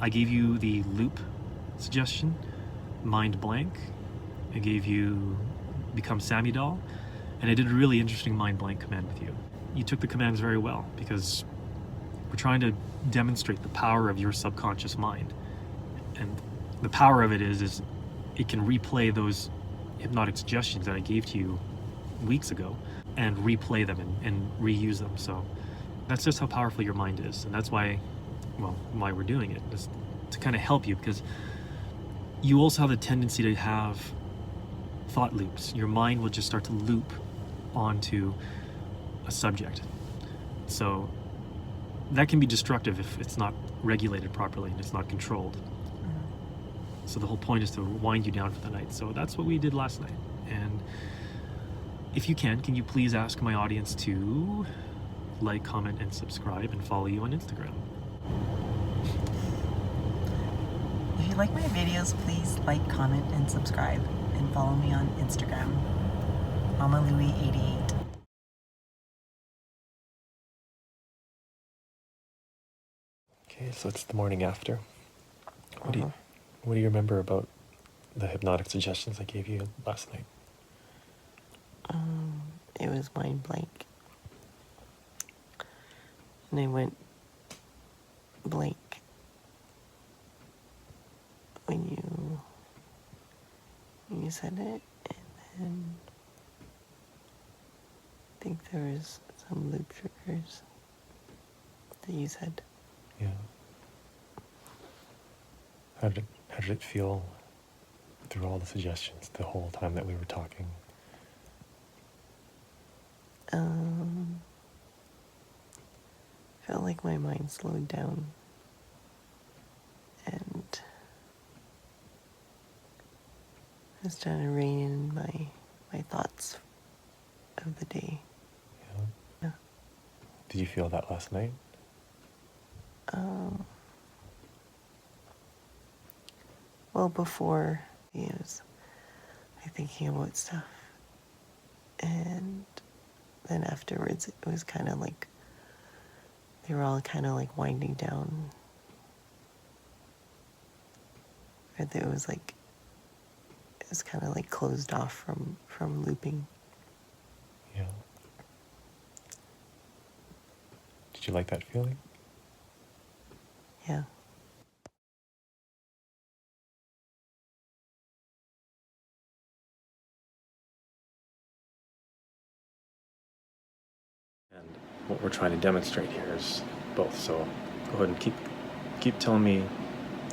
I gave you the loop suggestion, mind blank. I gave you become Sammie doll, and I did a really interesting mind blank command with you. You took the commands very well because we're trying to demonstrate the power of your subconscious mind. And the power of it is it can replay those hypnotic suggestions that I gave to you weeks ago and replay them and reuse them. So that's just how powerful your mind is. And that's why we're doing it, is to kind of help you, because you also have the tendency to have thought loops. Your mind will just start to loop onto a subject. So that can be destructive if it's not regulated properly and it's not controlled. So the whole point is to wind you down for the night. So that's what we did last night. And if you can you please ask my audience to like, comment, and subscribe, and follow you on Instagram? If you like my videos, please like, comment, and subscribe, and follow me on Instagram, MamaLouie88. Okay, so it's the morning after. What do you remember about the hypnotic suggestions I gave you last night? It was mind blank. And I went blank when you said it, and then I think there was some loop triggers that you said. Yeah. How did it feel through all the suggestions the whole time that we were talking? Felt like my mind slowed down, and I was trying to rein in my thoughts of the day. Yeah. Did you feel that last night? Well, before, I was thinking about stuff, and then afterwards it was kind of like they were all kind of like winding down. Or it was kind of like closed off from looping. Yeah. Did you like that feeling? Yeah. And what we're trying to demonstrate here is both. So go ahead and keep telling me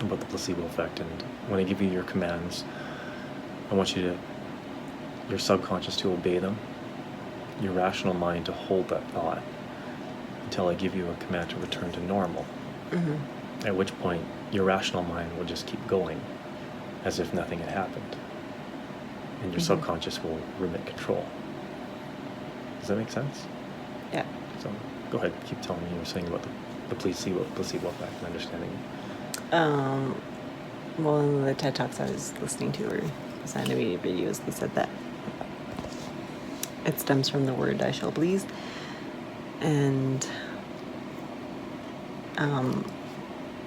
about the placebo effect. And when I give you your commands, I want your subconscious to obey them, your rational mind to hold that thought until I give you a command to return to normal. At which point your rational mind will just keep going as if nothing had happened, and your subconscious will remit control. Does that make sense? Yeah. So go ahead, keep telling me. You were saying about the placebo effect and understanding. Well, in the TED Talks I was listening to, or those animated videos, they said that it stems from the word "I shall please," and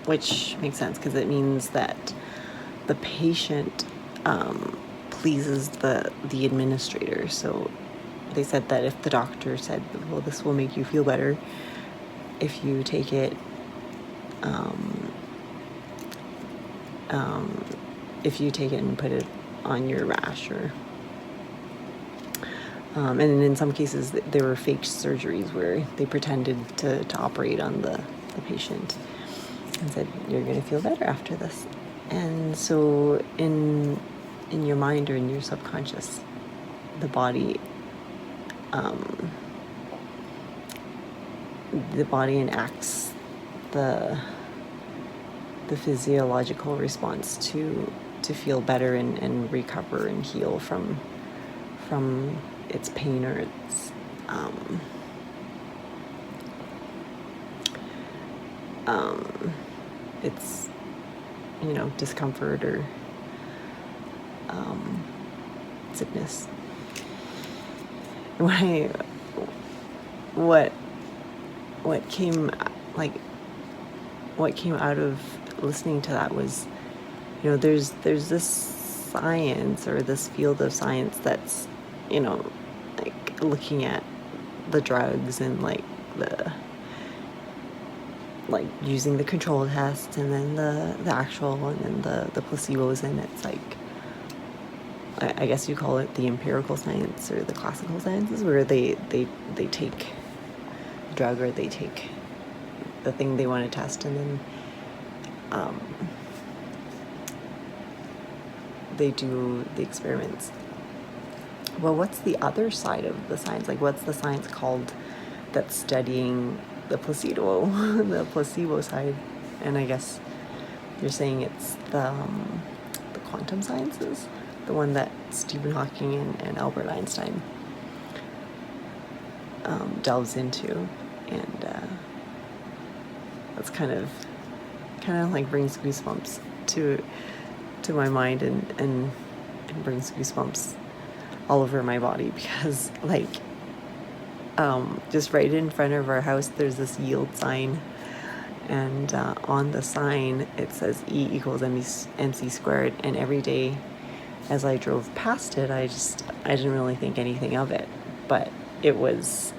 which makes sense because it means that the patient pleases the administrator. So they said that if the doctor said, well, this will make you feel better if you take it, and put it on your rash, or and in some cases there were fake surgeries where they pretended to operate on the patient and said, you're going to feel better after this. And so in your mind or in your subconscious, the body enacts the physiological response to feel better and recover and heal from its pain or its discomfort or sickness. What came out of listening to that was, you know, there's this science or this field of science that's, you know, like looking at the drugs and like using the control tests and then the actual and then the placebos, and it's like, I guess you call it the empirical science or the classical sciences, where they take the drug or they take the thing they want to test, and then they do the experiments. Well, what's the other side of the science? Like, what's the science called that's studying the placebo side? And I guess you're saying it's the quantum sciences, the one that Stephen Hawking and Albert Einstein delves into, and that's kind of like brings goosebumps to my mind, and brings goosebumps all over my body, because like just right in front of our house there's this yield sign, and on the sign it says E equals MC squared, and every day as I drove past it I didn't really think anything of it, but it was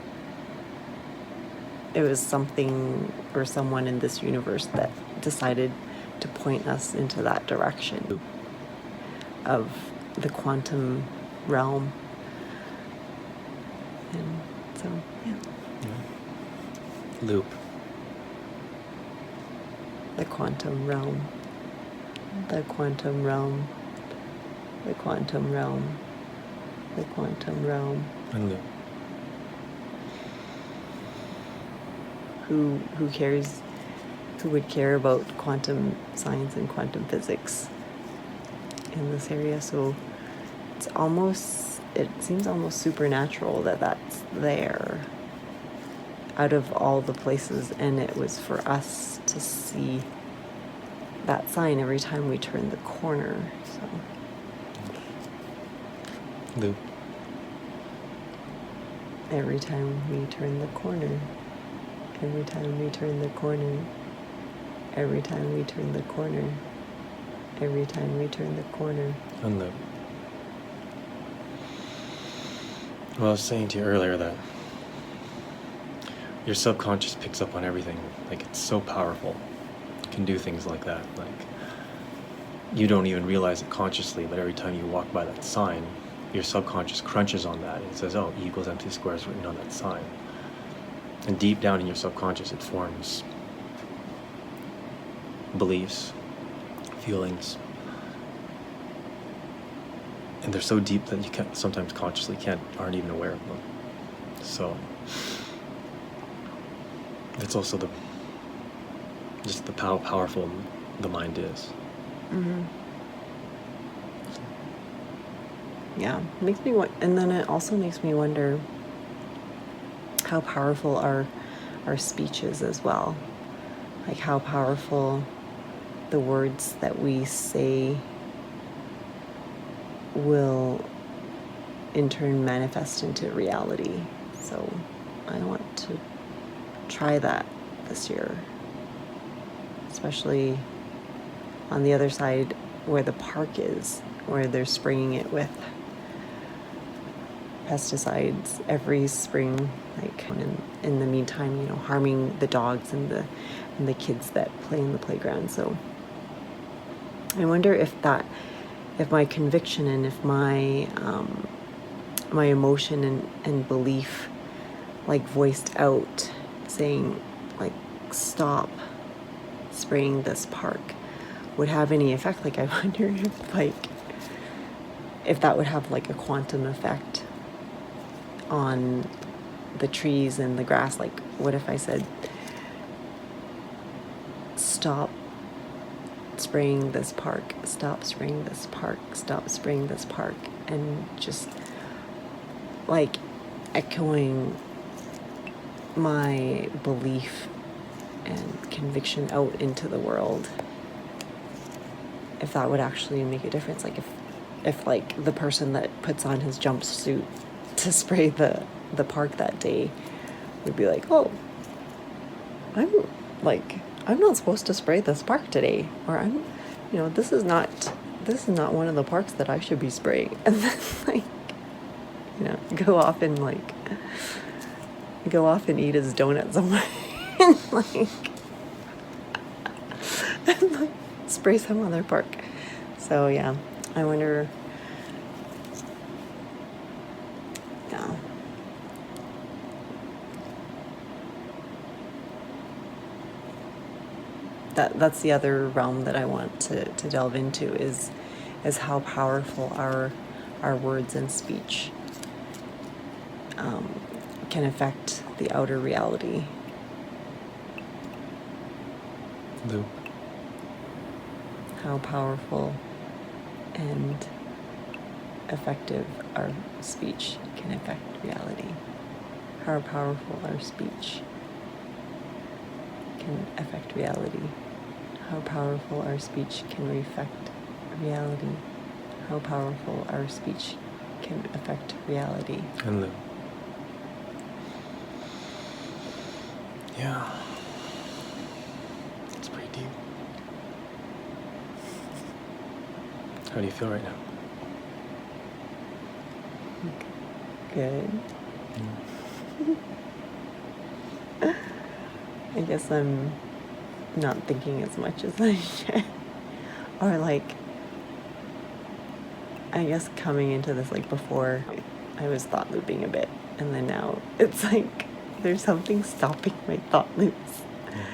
something or someone in this universe that decided to point us into that direction of the quantum realm. And so, yeah. Loop. The quantum realm. The quantum realm. The quantum realm. The quantum realm. And loop. Who cares? Who would care about quantum science and quantum physics in this area? So it seems almost supernatural that that's there out of all the places, and it was for us to see that sign every time we turn the corner. So Loop. Every time we turn the corner. Every time we turn the corner. Every time we turn the corner. Every time we turn the corner. Unloop. Well, I was saying to you earlier that your subconscious picks up on everything. Like, it's so powerful. It can do things like that. Like, you don't even realize it consciously, but every time you walk by that sign, your subconscious crunches on that and says, oh, E equals MC squared is written on that sign. And deep down in your subconscious, it forms beliefs, feelings, and they're so deep that you can't sometimes consciously aren't even aware of them. So it's also just how powerful the mind is. Mm-hmm. Yeah, it makes me and then it also makes me wonder how powerful our speech is as well. Like how powerful the words that we say will in turn manifest into reality. So I want to try that this year, especially on the other side where the park is, where they're spraying it with pesticides every spring, like in the meantime, you know, harming the dogs and the kids that play in the playground. So I wonder if my conviction and if my my emotion and belief, like voiced out, saying like stop spraying this park, would have any effect. Like I wonder if that would have like a quantum effect on the trees and the grass. Like what if I said stop spraying this park, stop spraying this park, stop spraying this park, and just like echoing my belief and conviction out into the world, if that would actually make a difference. Like if like the person that puts on his jumpsuit to spray the park that day would be like, oh, I'm like I'm not supposed to spray this park today, or this is not one of the parks that I should be spraying. And then like, go off and eat his donut somewhere and like spray some other park. So yeah, I wonder. Yeah. That's the other realm that I want to delve into is how powerful our words and speech can affect the outer reality. Loop. How powerful and effective our speech can affect reality. How powerful our speech can affect reality. How powerful our speech can reflect reality. How powerful our speech can affect reality. And loop. Yeah. It's pretty deep. How do you feel right now? Good. Yeah. I guess I'm not thinking as much as I should. Or I guess coming into this, before, I was thought looping a bit. And then now it's there's something stopping my thought loops. Yeah.